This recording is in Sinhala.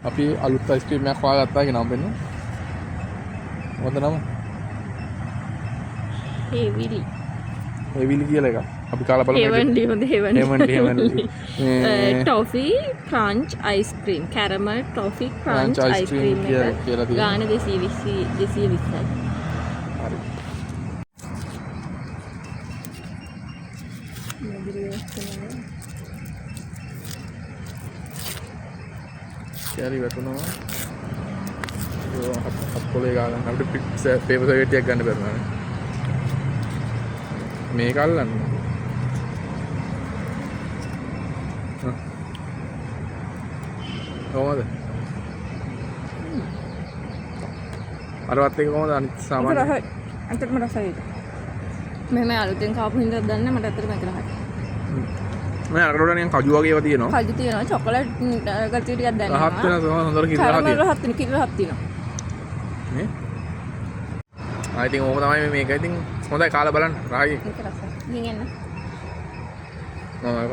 අපි අලුත් අයිස්ක්‍රීම් එකක් හොයාගත්තා කියලා නම වෙන්න. මොකද නම? හේවිලි කියලා එකක්. අපි කාලා බලමු. හෙවන්ලි හොඳ heavenly. Toffee crunch ice cream caramel toffee crunch ice cream එක කියලා තියෙනවා. ගාන 220යි. හරි. කැරි වැටුනවා. ඒක පොලේ ගා ගන්න අපිට පේපර් සර්ටිෆිකේට් එකක් ගන්න බැරුණා නේ. මේක අල්ලන්න. කොහමද? අරවත් එක කොහමද අනිත් සාමාන්‍ය? රසයි. අන්තිමට රසයි. මෙහෙම අලුතෙන් කාපු හින්දා දන්නේ මට අතට මේක රහයි. මම අරකට නිකන් කජු වගේ ඒවා තියෙනවා. කජු තියෙනවා චොකලට් ගතිය ටිකක් දැනෙනවා. රහත් වෙනවා හොඳට කිරි රහත් තියෙනවා. රහත් වෙන කිරි රහත් තියෙනවා. නේ? ආ ඉතින් ඕක තමයි මේක. ඉතින් හොඳයි කාලා බලන්න. රාගි. මේක රසයි. ඉතින් එන්න. මම